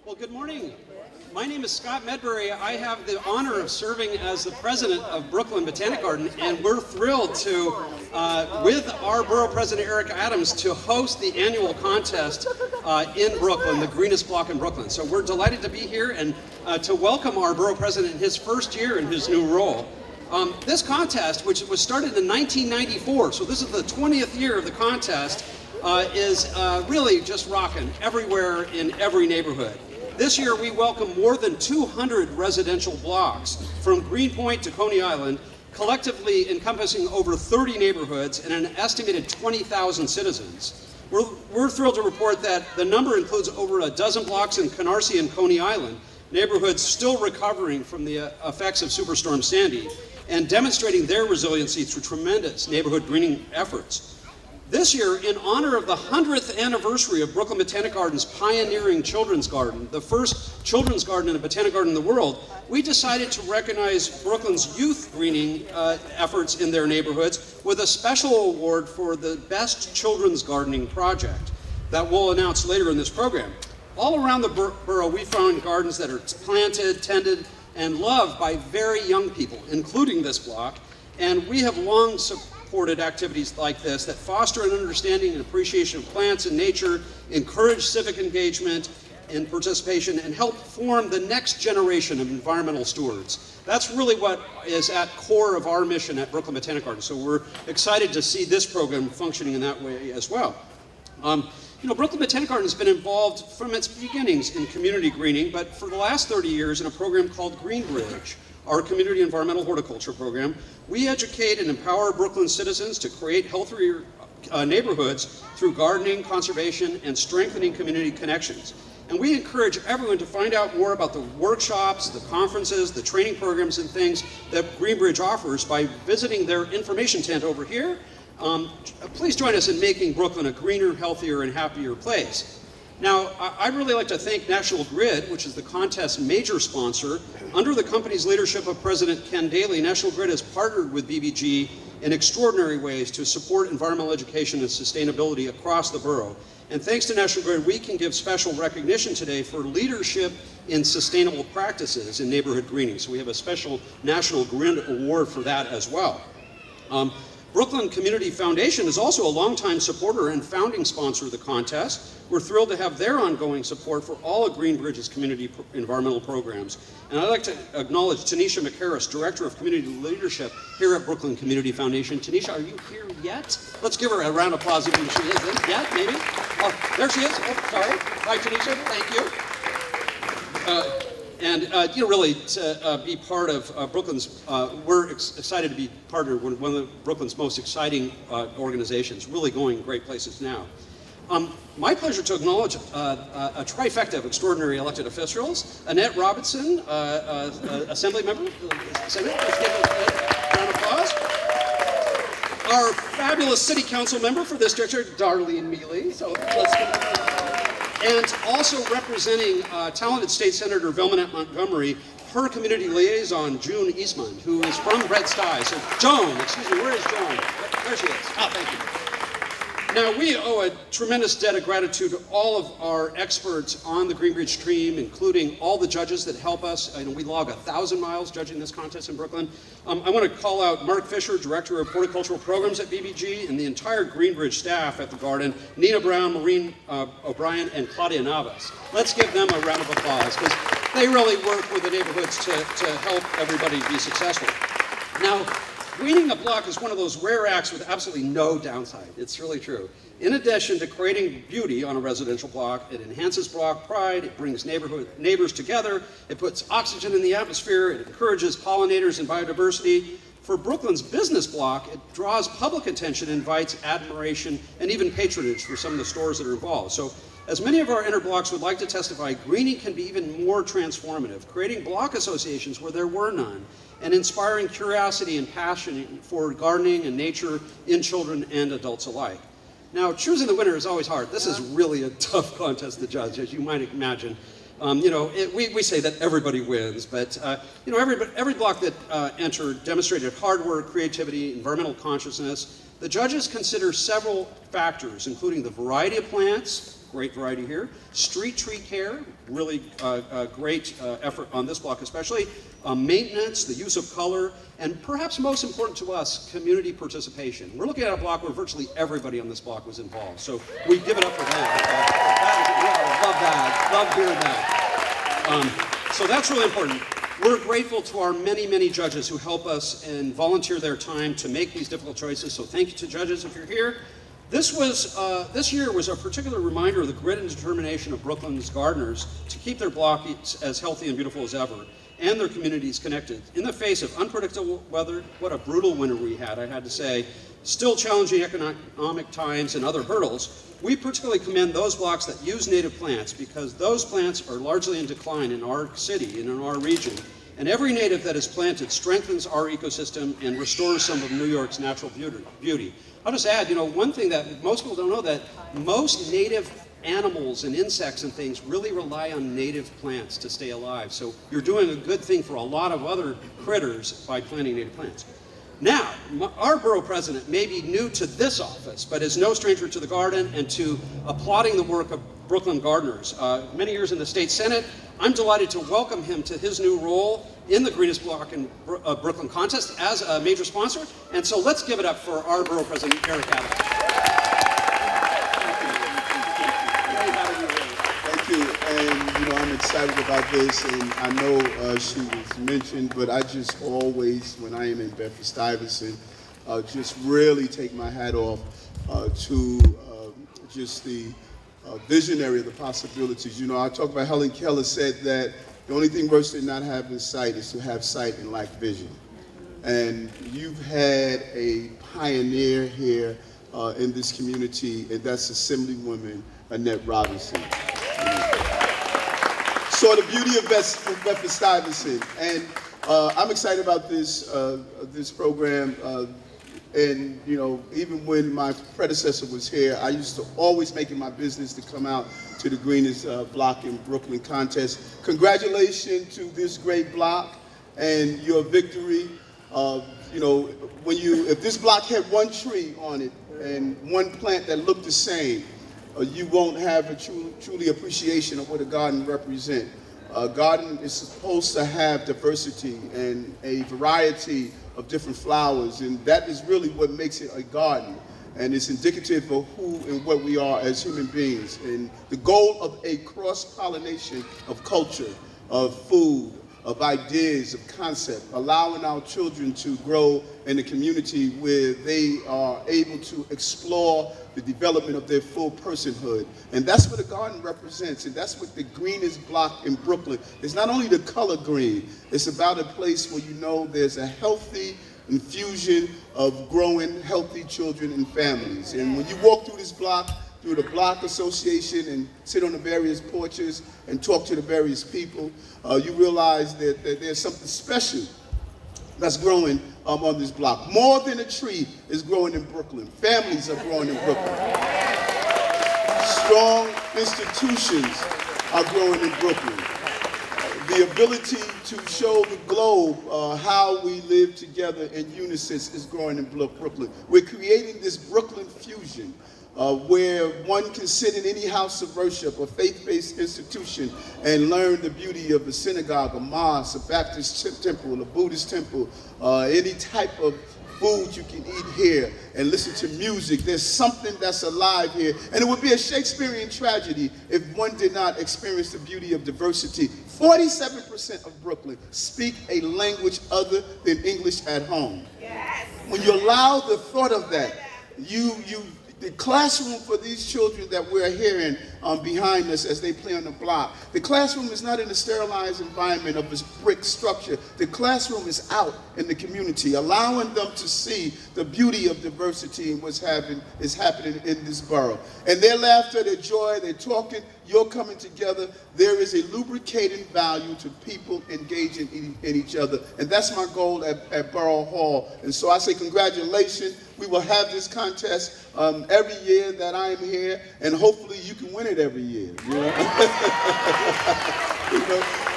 Well, good morning. My name is Scott Medbury. I have the honor of serving as the president of Brooklyn Botanic Garden, and we're thrilled to, with our Borough President Eric Adams, to host the annual contest in Brooklyn, the Greenest Block in Brooklyn. So we're delighted to be here and to welcome our Borough President in his first year in his new role. This contest, which was started in 1994, so this is the 20th year of the contest, is really just rocking everywhere in every neighborhood. This year we welcome more than 200 residential blocks from Greenpoint to Coney Island, collectively encompassing over 30 neighborhoods and an estimated 20,000 citizens. We're thrilled to report that the number includes over a dozen blocks in Canarsie and Coney Island, neighborhoods still recovering from the effects of Superstorm Sandy and demonstrating their resiliency through tremendous neighborhood greening efforts. This year, in honor of the 100th anniversary of Brooklyn Botanic Garden's pioneering children's garden, the first children's garden and a botanic garden in the world, we decided to recognize Brooklyn's youth greening efforts in their neighborhoods with a special award for the best children's gardening project that we'll announce later in this program. All around the borough, we found gardens that are planted, tended, and loved by very young people, including this block, and we have long supported activities like this that foster an understanding and appreciation of plants and nature, encourage civic engagement and participation, and help form the next generation of environmental stewards. That's really what is at core of our mission at Brooklyn Botanic Garden, so we're excited to see this program functioning in that way as well. Brooklyn Botanic Garden has been involved from its beginnings in community greening, but for the last 30 years in a program called GreenBridge, our community environmental horticulture program. We educate and empower Brooklyn citizens to create healthier neighborhoods through gardening, conservation, and strengthening community connections. And we encourage everyone to find out more about the workshops, the conferences, the training programs, and things that GreenBridge offers by visiting their information tent over here. Please join us in making Brooklyn a greener, healthier, and happier place. Now, I'd really like to thank National Grid, which is the contest's major sponsor. Under the company's leadership of President Ken Daly, National Grid has partnered with BBG in extraordinary ways to support environmental education and sustainability across the borough. And thanks to National Grid, we can give special recognition today for leadership in sustainable practices in neighborhood greening. So we have a special National Grid Award for that as well. Brooklyn Community Foundation is also a longtime supporter and founding sponsor of the contest. We're thrilled to have their ongoing support for all of GreenBridge's community environmental programs. And I'd like to acknowledge Tanisha McHarris, Director of Community Leadership here at Brooklyn Community Foundation. Tanisha, are you here yet? Let's give her a round of applause if she isn't yet, maybe. Oh, there she is. Oh, sorry. Hi, Tanisha. Thank you. Really to be part of Brooklyn's, we're excited to be partnered with one of Brooklyn's most exciting organizations, really going great places now. My pleasure to acknowledge a trifecta of extraordinary elected officials. Annette Robinson, Assembly member, Senate, let's give a round of applause. Our fabulous City Council member for this district, Darlene Mealy, so let's give it. And also representing talented State Senator Vilmanette Montgomery, her community liaison, June Eastman, who is from Bedford-Stuyvesant. So Joan, excuse me, where is Joan? There she is. Oh, thank you. Now, we owe a tremendous debt of gratitude to all of our experts on the GreenBridge team, including all the judges that help us. We log 1,000 miles judging this contest in Brooklyn. I want to call out Mark Fisher, Director of Horticultural Programs at BBG, and the entire GreenBridge staff at the garden, Nina Brown, Maureen O'Brien, and Claudia Navas. Let's give them a round of applause, because they really work with the neighborhoods to help everybody be successful. Now, greening a block is one of those rare acts with absolutely no downside. It's really true. In addition to creating beauty on a residential block, it enhances block pride, it brings neighbors together, it puts oxygen in the atmosphere, it encourages pollinators and biodiversity. For Brooklyn's business block, it draws public attention, invites admiration, and even patronage for some of the stores that are involved. So, as many of our inner blocks would like to testify, greening can be even more transformative, creating block associations where there were none, and inspiring curiosity and passion for gardening and nature in children and adults alike. Now, choosing the winner is always hard. This is really a tough contest to judge, as you might imagine. We say that everybody wins, but every block that entered demonstrated hard work, creativity, environmental consciousness. The judges consider several factors, including the variety of plants, great variety here. Street tree care, really great effort on this block especially. Maintenance, the use of color, and perhaps most important to us, community participation. We're looking at a block where virtually everybody on this block was involved, so we give it up for them. Love that, love hearing that. So that's really important. We're grateful to our many, many judges who help us and volunteer their time to make these difficult choices, so thank you to judges if you're here. This year was a particular reminder of the grit and determination of Brooklyn's gardeners to keep their block as healthy and beautiful as ever, and their communities connected. In the face of unpredictable weather, what a brutal winter we had, I had to say, still challenging economic times and other hurdles, we particularly commend those blocks that use native plants because those plants are largely in decline in our city and in our region. And every native that is planted strengthens our ecosystem and restores some of New York's natural beauty. I'll just add, one thing that most people don't know, that most native animals and insects and things really rely on native plants to stay alive. So you're doing a good thing for a lot of other critters by planting native plants. Now, our borough president may be new to this office, but is no stranger to the garden and to applauding the work of Brooklyn gardeners. Many years in the state senate, I'm delighted to welcome him to his new role in the Greenest Block and Brooklyn contest as a major sponsor. And so let's give it up for our borough president, Eric Adams. And I'm excited about this, and I know she was mentioned, but I just always, when I am in Bedford-Stuyvesant, just really take my hat off to just the visionary of the possibilities. I talk about Helen Keller said that the only thing worse than not having sight is to have sight and lack vision. And you've had a pioneer here in this community, and that's Assemblywoman Annette Robinson. Saw the beauty of Bedford-Stuyvesant, and I'm excited about this program. And even when my predecessor was here, I used to always make it my business to come out to the Greenest Block in Brooklyn contest. Congratulations to this great block and your victory. If this block had one tree on it and one plant that looked the same, you won't have a truly appreciation of what a garden represents. A garden is supposed to have diversity and a variety of different flowers, and that is really what makes it a garden. And it's indicative of who and what we are as human beings. And the goal of a cross-pollination of culture, of food, of ideas, of concept, allowing our children to grow in a community where they are able to explore the development of their full personhood. And that's what a garden represents, and that's what the Greenest Block in Brooklyn. It's not only the color green, it's about a place where there's a healthy infusion of growing healthy children and families. And when you walk through this block, through the block association, and sit on the various porches and talk to the various people, you realize that there's something special that's growing on this block. More than a tree is growing in Brooklyn. Families are growing in Brooklyn. Strong institutions are growing in Brooklyn. The ability to show the globe how we live together in unison is growing in Brooklyn. We're creating this Brooklyn fusion where one can sit in any house of worship, a faith-based institution, and learn the beauty of a synagogue, a mosque, a Baptist temple, a Buddhist temple, any type of food you can eat here, and listen to music. There's something that's alive here. And it would be a Shakespearean tragedy if one did not experience the beauty of diversity. 47% of Brooklyn speak a language other than English at home. Yes. When you allow the thought of that, the classroom for these children that we're hearing behind us as they play on the block, the classroom is not in a sterilized environment of this brick structure. The classroom is out in the community, allowing them to see the beauty of diversity and what's happening in this borough. And their laughter, their joy, their talking, you're coming together. There is a lubricating value to people engaging in each other. And that's my goal at Borough Hall. And so I say congratulations. We will have this contest every year that I am here, and hopefully you can win it every year.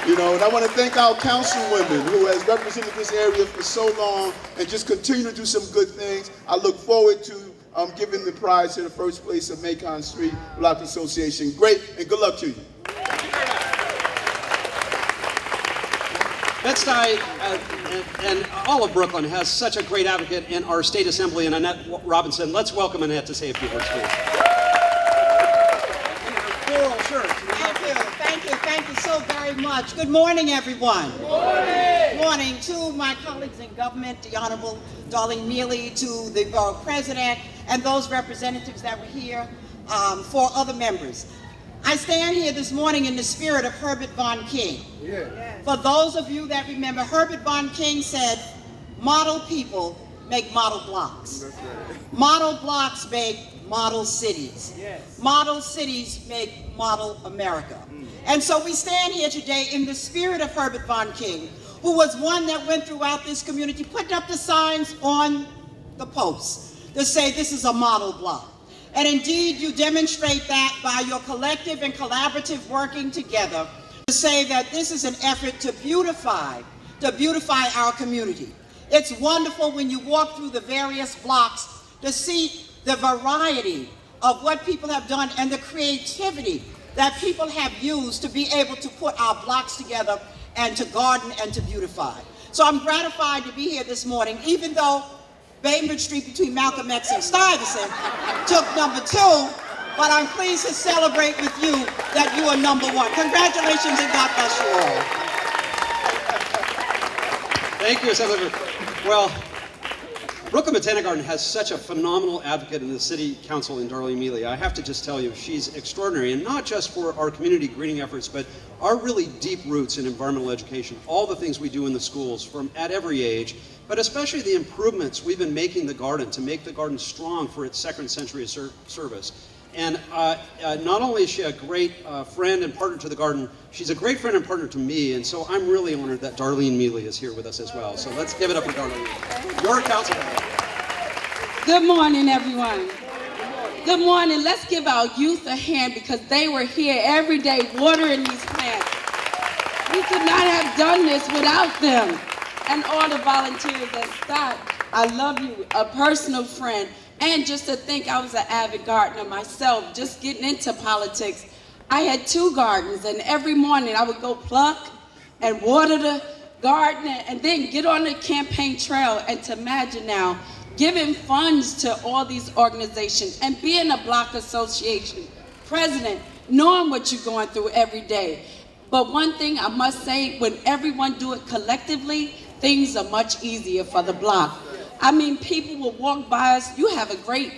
And I want to thank our councilwomen who has represented this area for so long and just continue to do some good things. I look forward to giving the prize to the first place of Makeon Street Block Association. Great, and good luck to you. Bed-Stuy and all of Brooklyn has such a great advocate in our state assembly, and Annette Robinson. Let's welcome Annette to say a few words, please. Thank you so very much. Good morning, everyone. Good morning to my colleagues in government, the Honorable Darlene Mealy, to the Borough President, and those representatives that were here for other members. I stand here this morning in the spirit of Herbert Von King. For those of you that remember, Herbert Von King said, model people make model blocks. Model blocks make model cities. Model cities make model America. And so we stand here today in the spirit of Herbert Von King, who was one that went throughout this community, putting up the signs on the posts to say this is a model block. And indeed, you demonstrate that by your collective and collaborative working together to say that this is an effort to beautify our community. It's wonderful when you walk through the various blocks to see the variety of what people have done and the creativity that people have used to be able to put our blocks together and to garden and to beautify. So I'm gratified to be here this morning, even though Bedford Street between Malcolm X and Stuyvesant took number 2, but I'm pleased to celebrate with you that you are number 1. Congratulations and God bless you all. Thank you, Assemblywoman. Well, Brooklyn Botanic Garden has such a phenomenal advocate in the City Council in Darlene Mealy. I have to just tell you, she's extraordinary, and not just for our community greening efforts, but our really deep roots in environmental education, all the things we do in the schools from at every age, but especially the improvements we've been making the garden to make the garden strong for its second century of service. And not only is she a great friend and partner to the garden, she's a great friend and partner to me, and so I'm really honored that Darlene Mealy is here with us as well. So let's give it up for Darlene. Your council. Good morning, everyone. Good morning. Let's give our youth a hand because they were here every day watering these plants. We could not have done this without them. And all the volunteers that stopped. I love you, a personal friend. And just to think I was an avid gardener myself, just getting into politics. I had 2 gardens, and every morning I would go pluck and water the garden and then get on the campaign trail. And to imagine now, giving funds to all these organizations and being a block association president, knowing what you're going through every day. But one thing I must say, when everyone do it collectively, things are much easier for the block. I mean, people will walk by us, you have a great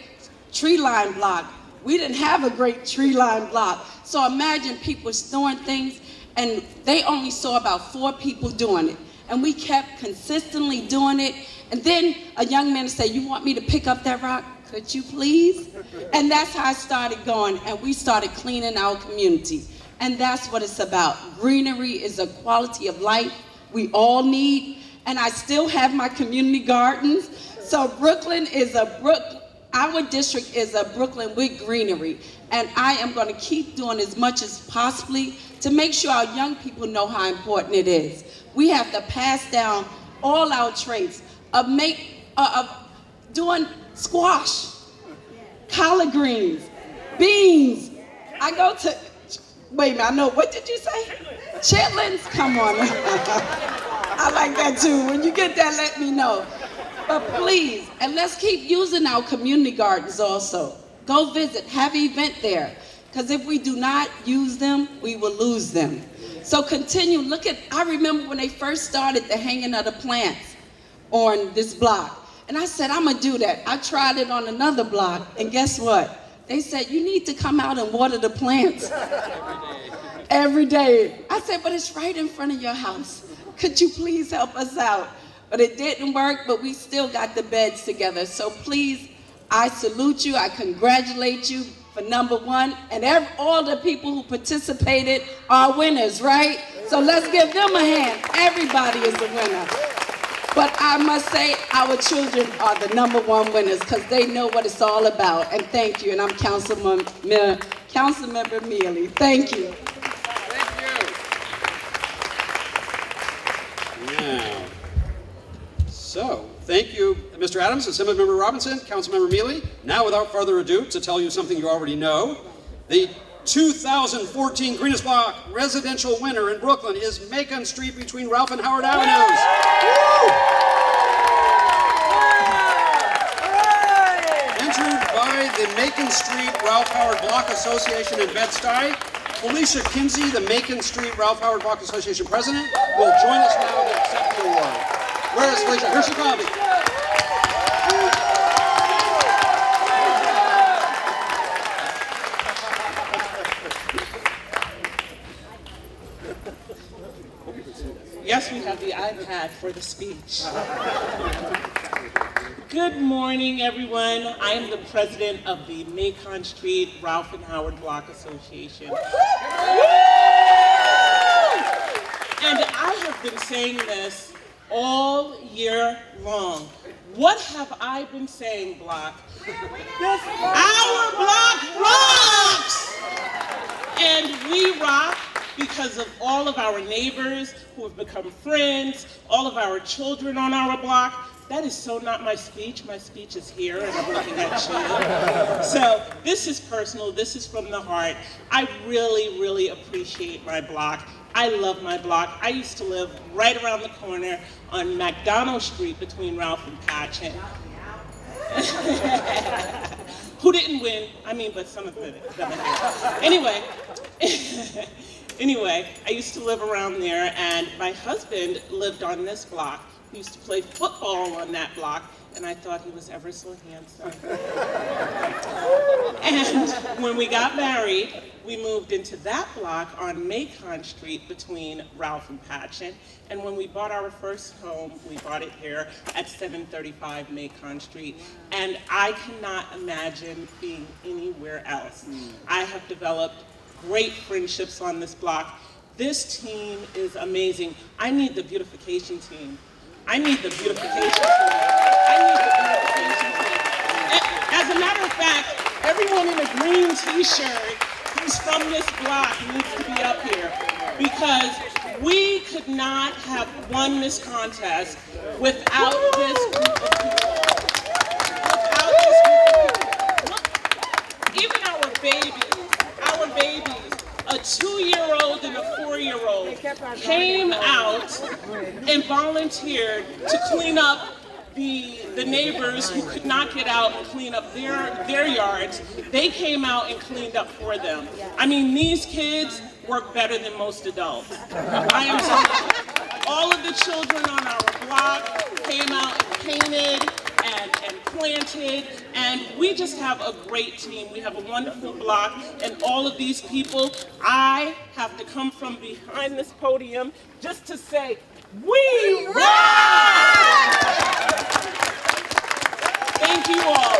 tree line block. We didn't have a great tree line block. So imagine people storing things and they only saw about 4 people doing it. And we kept consistently doing it. And then a young man said, you want me to pick up that rock? Could you please? And that's how I started going, and we started cleaning our community. And that's what it's about. Greenery is a quality of life we all need. And I still have my community gardens. So Brooklyn is our district is a Brooklyn with greenery. And I am going to keep doing as much as possibly to make sure our young people know how important it is. We have to pass down all our traits of doing squash, collard greens, beans. I go to, wait a minute, I know, what did you say? Chitlins, come on. I like that too. When you get that, let me know. But please, and let's keep using our community gardens also. Go visit, have an event there. Because if we do not use them, we will lose them. So continue, I remember when they first started the hanging of the plants on this block. And I said, I'm gonna do that. I tried it on another block, and guess what? They said, you need to come out and water the plants. Every day. I said, but it's right in front of your house. Could you please help us out? But it didn't work, but we still got the beds together. So please, I salute you, I congratulate you for number 1, and all the people who participated are winners, right? So let's give them a hand. Everybody is a winner. But I must say, our children are the number 1 winners because they know what it's all about. And thank you. And I'm Councilmember Mealy. Thank you. Thank you. Yeah. So, thank you, Mr. Adams, Assemblymember Robinson, Councilmember Mealy. Now, without further ado, to tell you something you already know, the 2014 Greenest Block residential winner in Brooklyn is Makeon Street between Ralph and Howard Avenues. Entered by the Macon Street Ralph Howard Block Association in Bed-Stuy. Felicia Kinsey, the Macon Street Ralph Howard Block Association president, will join us now to accept the award. Where is Felicia? Here she comes. Yes, we have the iPad for the speech. Good morning, everyone. I am the president of the Makeon Street Ralph and Howard Block Association. And I have been saying this all year long. What have I been saying, Block? Our block rocks! And we rock because of all of our neighbors who have become friends, all of our children on our block. That is so not my speech. My speech is here, and I'm looking at you. So this is personal. This is from the heart. I really, really appreciate my block. I love my block. I used to live right around the corner on Macon Street between Ralph and Patchen. Who didn't win? I mean, but some of them are here. Anyway, I used to live around there, and my husband lived on this block. He used to play football on that block, and I thought he was ever so handsome. And when we got married, we moved into that block on Makeon Street between Ralph and Patchen. And when we bought our first home, we bought it here at 735 Makeon Street. And I cannot imagine being anywhere else. I have developed great friendships on this block. This team is amazing. I need the beautification team. I need the beautification team. I need the beautification team. As a matter of fact, everyone in a green t-shirt who's from this block needs to be up here, because we could not have won this contest without this group of people. Without this group of people. Look, even our babies, a 2-year-old and a 4-year-old came out and volunteered to clean up the neighbors who could not get out and clean up their yards. They came out and cleaned up for them. I mean, these kids work better than most adults. I am so all of the children on our block came out and painted and planted, and we just have a great team. We have a wonderful block, and all of these people, I have to come from behind this podium just to say, we rock! Thank you all.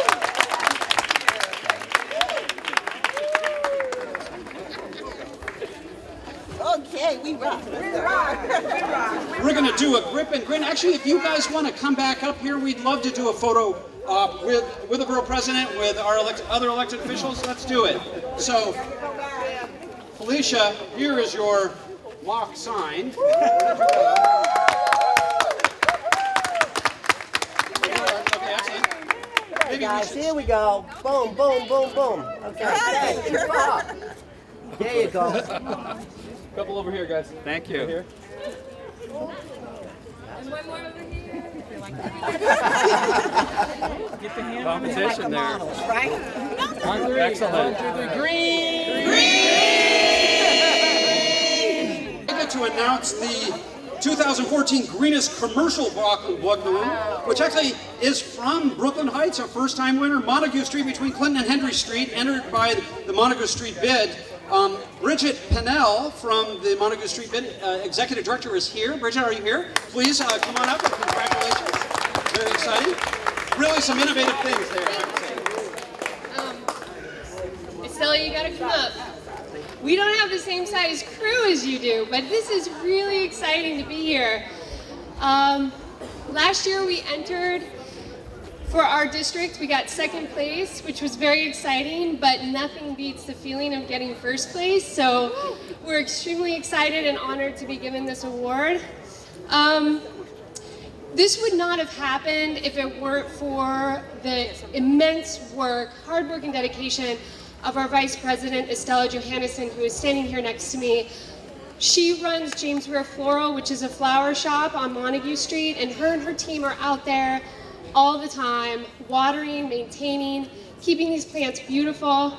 Okay, we rock. We're going to do a grip and grin. Actually, if you guys want to come back up here, we'd love to do a photo with the Borough President, with our other elected officials. Let's do it. So, Felicia, here is your block sign. Okay, excellent. Hey guys, here we go. Boom, boom, boom, boom. Okay, keep up. There you go. Couple over here, guys. Thank you. Here. And one more over here. Get the hand competition there. Right? Excellent. To announce the 2014 Greenest Commercial Block Block, which actually is from Brooklynites, a first-time winner. Montague Street between Clinton and Henry Street, entered by the Montague Street bid. Bridget Pennell from the Montague Street bid, Executive Director, is here. Bridget, are you here? Please come on up and congratulations. Very exciting. Really some innovative things there, I would say. Estella, you gotta come up. We don't have the same size crew as you do, but this is really exciting to be here. Last year we entered for our district. We got second place, which was very exciting, but nothing beats the feeling of getting first place. So we're extremely excited and honored to be given this award. This would not have happened if it weren't for the immense work, hard work, and dedication of our Vice President, Estella Johannesson, who is standing here next to me. She runs James Ware Floral, which is a flower shop on Montague Street, and her team are out there all the time, watering, maintaining, keeping these plants beautiful.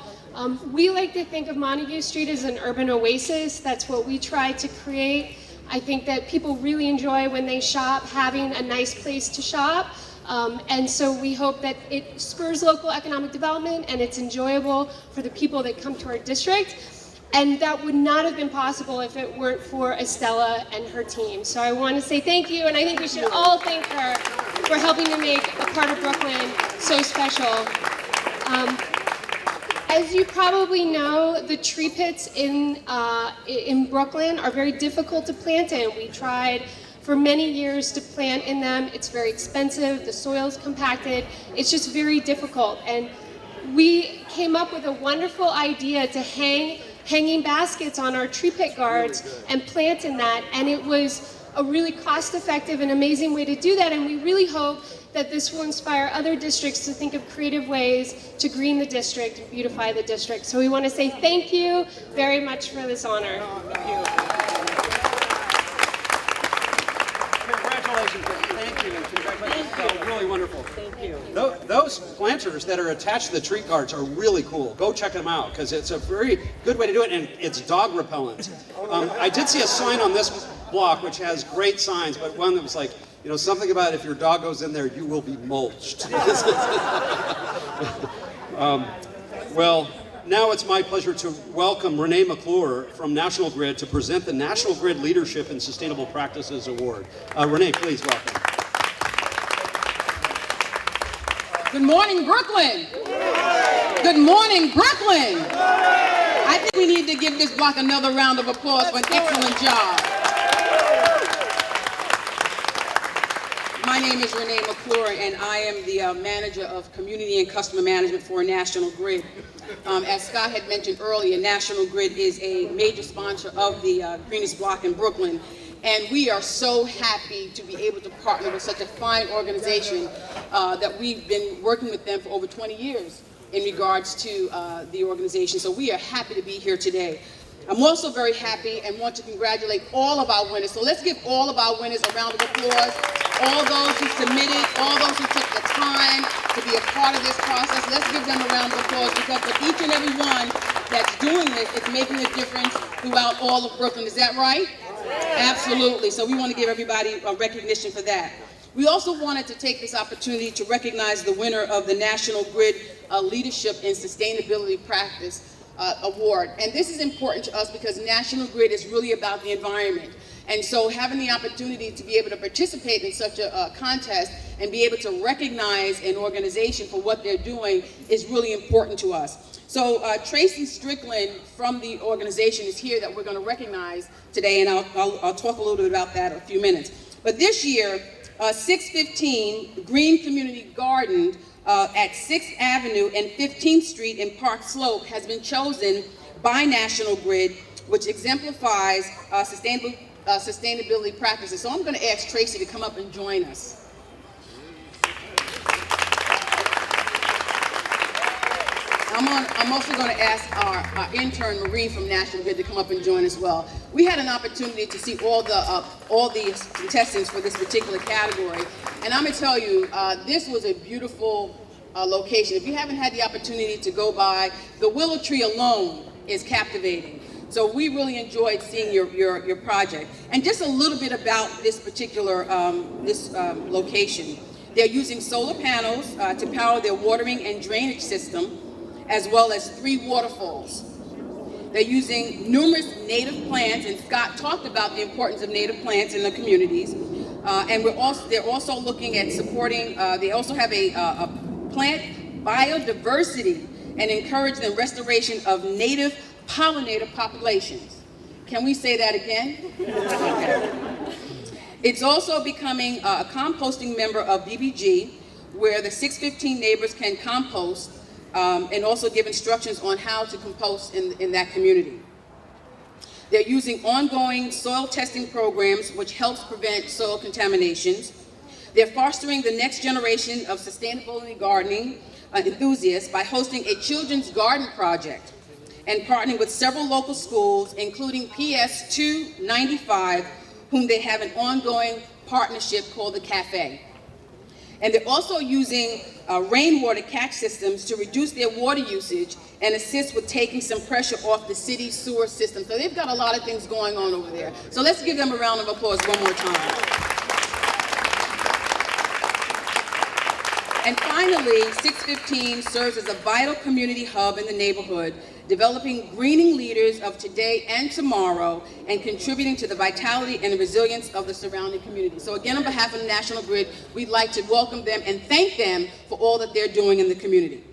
We like to think of Montague Street as an urban oasis. That's what we try to create. I think that people really enjoy when they shop, having a nice place to shop. And so we hope that it spurs local economic development and it's enjoyable for the people that come to our district. And that would not have been possible if it weren't for Estella and her team. So I want to say thank you, and I think we should all thank her for helping to make a part of Brooklyn so special. As you probably know, the tree pits in Brooklyn are very difficult to plant in. We tried for many years to plant in them. It's very expensive, the soil's compacted, it's just very difficult. And we came up with a wonderful idea to hanging baskets on our tree pit guards and plant in that, and it was a really cost-effective and amazing way to do that, and we really hope that this will inspire other districts to think of creative ways to green the district and beautify the district. So we want to say thank you very much for this honor. Thank you. Congratulations. Thank you. Congratulations. That was really wonderful. Thank you. Those planters that are attached to the tree guards are really cool. Go check them out because it's a very good way to do it, and it's dog repellent. I did see a sign on this block which has great signs, but one that was like, you know, something about if your dog goes in there, you will be mulched. Well, now it's my pleasure to welcome Renee McClure from National Grid to present the National Grid Leadership in Sustainable Practices Award. Renee, please welcome. Good morning, Brooklyn. Good morning, Brooklyn. I think we need to give this block another round of applause for an excellent job. My name is Renee McClure, and I am the manager of community and customer management for National Grid. As Scott had mentioned earlier, National Grid is a major sponsor of the Greenest Block in Brooklyn, and we are so happy to be able to partner with such a fine organization that we've been working with them for over 20 years in regards to the organization. So we are happy to be here today. I'm also very happy and want to congratulate all of our winners. So let's give all of our winners a round of applause. All those who submitted, all those who took the time to be a part of this process, let's give them a round of applause, because for each and every one that's doing this, it's making a difference throughout all of Brooklyn. Is that right? Absolutely. So we want to give everybody a recognition for that. We also wanted to take this opportunity to recognize the winner of the National Grid Leadership in Sustainability Practice Award. And this is important to us because National Grid is really about the environment. And so having the opportunity to be able to participate in such a contest and be able to recognize an organization for what they're doing is really important to us. So Tracy Strickland from the organization is here that we're going to recognize today, and I'll talk a little bit about that in a few minutes. But this year, 615 Green Community Garden at 6th Avenue and 15th Street in Park Slope has been chosen by National Grid, which exemplifies sustainability practices. So I'm going to ask Tracy to come up and join us. I'm also going to ask our intern Marie from National Grid to come up and join as well. We had an opportunity to see all the contestants for this particular category, and I'm going to tell you, this was a beautiful location. If you haven't had the opportunity to go by, the willow tree alone is captivating. So we really enjoyed seeing your project. And just a little bit about this particular location. They're using solar panels to power their watering and drainage system, as well as 3 waterfalls. They're using numerous native plants, and Scott talked about the importance of native plants in the communities. And they're also looking at supporting, they also have a plant biodiversity and encourage the restoration of native pollinator populations. Can we say that again? Okay. It's also becoming a composting member of BBG, where the 615 neighbors can compost and also give instructions on how to compost in that community. They're using ongoing soil testing programs, which helps prevent soil contaminations. They're fostering the next generation of sustainability gardening enthusiasts by hosting a children's garden project and partnering with several local schools, including PS 295, whom they have an ongoing partnership called the Cafe. And they're also using rainwater catch systems to reduce their water usage and assist with taking some pressure off the city sewer system. So they've got a lot of things going on over there. So let's give them a round of applause one more time. And finally, 615 serves as a vital community hub in the neighborhood, developing greening leaders of today and tomorrow, and contributing to the vitality and the resilience of the surrounding community. So again, on behalf of the National Grid, we'd like to welcome them and thank them for all that they're doing in the community.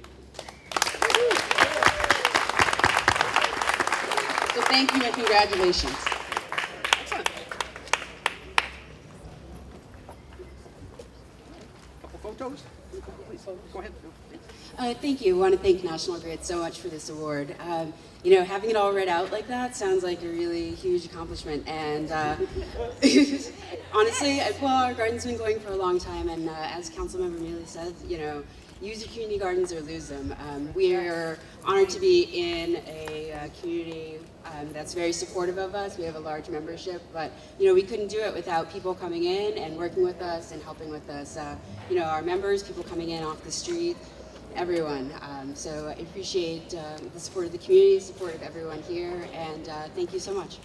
So thank you and congratulations. Excellent. Couple photos? Please, go ahead. Thank you. I want to thank National Grid so much for this award. You know, having it all read out like that sounds like a really huge accomplishment. And honestly, well, our garden's been going for a long time, and as Councilmember Mealy said, you know, use your community gardens or lose them. We are honored to be in a community that's very supportive of us. We have a large membership, but you know, we couldn't do it without people coming in and working with us and helping with us. You know, our members, people coming in off the street, everyone. So I appreciate the support of the community, support of everyone here, and thank you so much.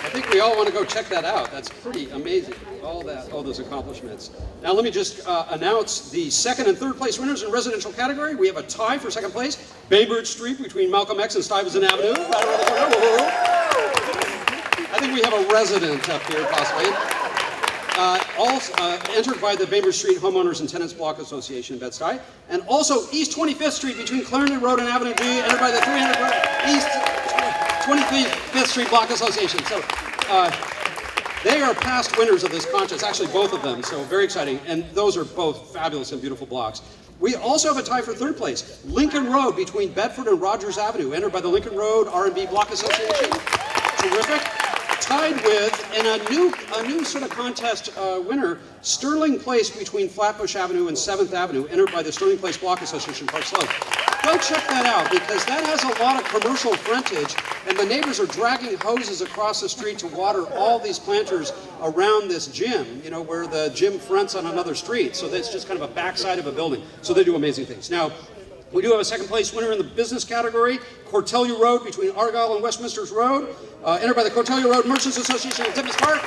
I think we all want to go check that out. That's pretty amazing, all those accomplishments. Now let me just announce the second and third place winners in residential category. We have a tie for second place, Bainbridge Street between Malcolm X and Stuyvesant Avenue. I think we have a resident up here, possibly. Also entered by the Bainbridge Street Homeowners and Tenants Block Association in Bed-Stuy, and also East 25th Street between Clarendon Road and Avenue D, entered by the 300 East 25th Street Block Association. So they are past winners of this contest, actually both of them, so very exciting, and those are both fabulous and beautiful blocks. We also have a tie for third place, Lincoln Road between Bedford and Rogers Avenue, entered by the Lincoln Road R&B Block Association. Terrific. Tied with, and a new sort of contest winner, Sterling Place between Flatbush Avenue and 7th Avenue, entered by the Sterling Place Block Association, Park Slope. Go check that out, because that has a lot of commercial frontage, and the neighbors are dragging hoses across the street to water all these planters around this gym, you know, where the gym fronts on another street. So that's just kind of a backside of a building. So they do amazing things. Now, we do have a second place winner in the business category, Cortellia Road between Argyle and Westminster's Road, entered by the Cortellia Road Merchants Association in Tippins Park.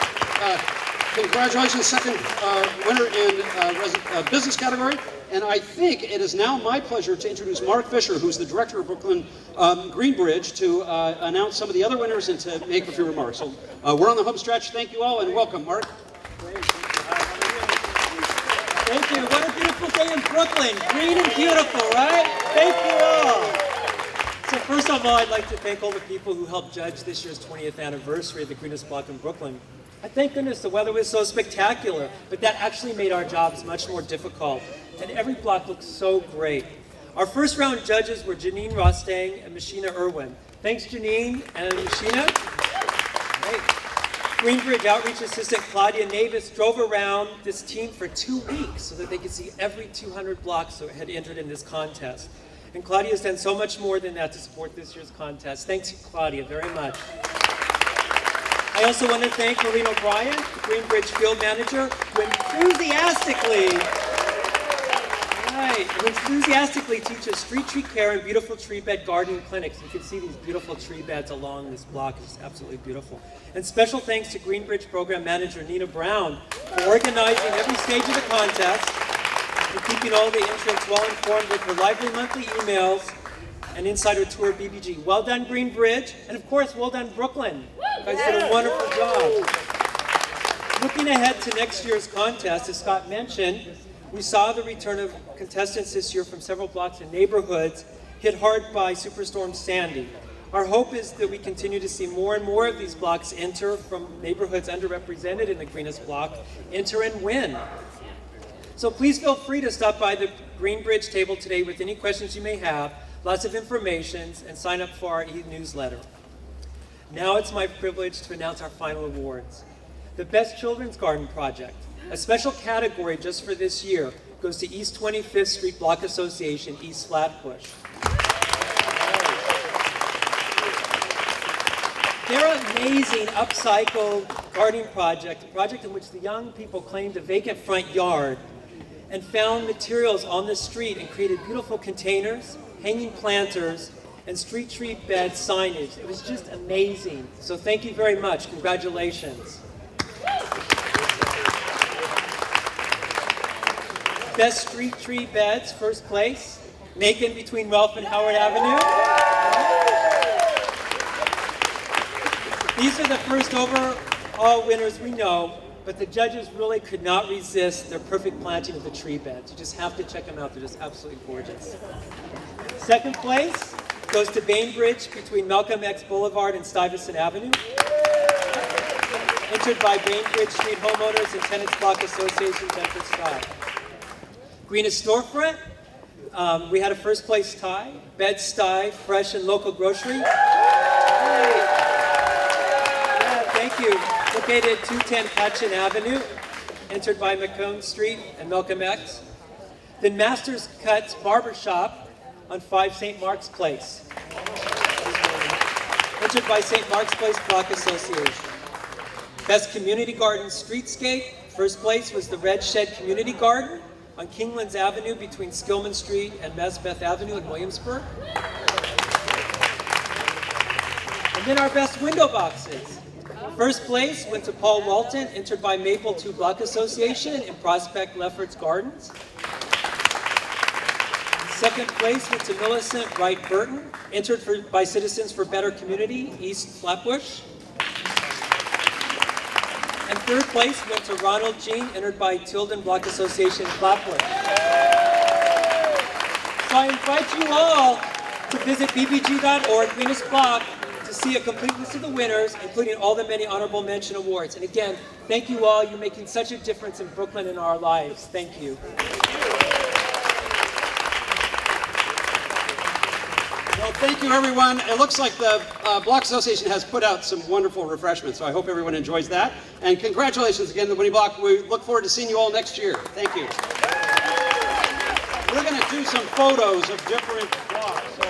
Congratulations, second winner in business category. And I think it is now my pleasure to introduce Mark Fisher, who's the director of Brooklyn GreenBridge, to announce some of the other winners and to make a few remarks. So we're on the home stretch. Thank you all and welcome, Mark. Thank you. What a beautiful day in Brooklyn. Green and beautiful, right? Thank you all. So first of all, I'd like to thank all the people who helped judge this year's 20th anniversary of the Greenest Block in Brooklyn. Thank goodness the weather was so spectacular, but that actually made our jobs much more difficult. And every block looked so great. Our first round judges were Janine Rostang and Machina Irwin. Thanks, Janine and Machina. Great. GreenBridge Outreach Assistant Claudia Navis drove around this team for 2 weeks so that they could see every 200 blocks that had entered in this contest. And Claudia has done so much more than that to support this year's contest. Thanks, Claudia, very much. I also want to thank Maureen O'Brien, the GreenBridge Field Manager, who enthusiastically teaches street tree care and beautiful tree bed gardening clinics. You can see these beautiful tree beds along this block. It's absolutely beautiful. And special thanks to GreenBridge Program Manager Nina Brown for organizing every stage of the contest and keeping all the entrants well informed with her lively monthly emails and insider tour of BBG. Well done, GreenBridge, and of course, well done, Brooklyn. You guys did a wonderful job. Looking ahead to next year's contest, as Scott mentioned, we saw the return of contestants this year from several blocks and neighborhoods hit hard by Superstorm Sandy. Our hope is that we continue to see more and more of these blocks enter from neighborhoods underrepresented in the Greenest Block, enter and win. So please feel free to stop by the GreenBridge table today with any questions you may have, lots of information, and sign up for our e-newsletter. Now it's my privilege to announce our final awards. The Best Children's Garden Project, a special category just for this year, goes to East 25th Street Block Association, East Flatbush. Their amazing upcycled gardening project, a project in which the young people claimed a vacant front yard and found materials on the street and created beautiful containers, hanging planters, and street tree bed signage. It was just amazing. So thank you very much. Congratulations. Best street tree beds, first place, Macon between Ralph and Howard Avenue. These are the first overall winners we know, but the judges really could not resist their perfect planting of the tree beds. You just have to check them out. They're just absolutely gorgeous. Second place goes to GreenBridge between Malcolm X Boulevard and Stuyvesant Avenue. Entered by GreenBridge Street Homeowners and Tenants Block Association, Bedford-Stuyvesant. Greenest Storefront, we had a first place tie. Bed-Stuy, fresh and local grocery. Yeah, thank you. Located at 210 Patchen Avenue. Entered by Makeon Street and Malcolm X. Then Masters Cuts Barbershop on 5 St. Mark's Place. Entered by St. Mark's Place Block Association. Best Community Garden Streetscape, first place was the Red Shed Community Garden on Kinglands Avenue between Skillman Street and Mesbeth Avenue in Williamsburg. And then our best window boxes. First place went to Paul Walton, entered by Maple 2 Block Association in Prospect Lefferts Gardens. Second place went to Millicent Wright Burton, entered by Citizens for Better Community, East Flatbush. And third place went to Ronald Jean, entered by Tilden Block Association, Flatbush. So I invite you all to visit bbg.org, Greenest Block, to see a complete list of the winners, including all the many honorable mention awards. And again, thank you all. You're making such a difference in Brooklyn and our lives. Thank you. Well, thank you, everyone. It looks like the Block Association has put out some wonderful refreshments, so I hope everyone enjoys that. And congratulations again to the Winnie Block. We look forward to seeing you all next year. Thank you. We're going to do some photos of different blocks. So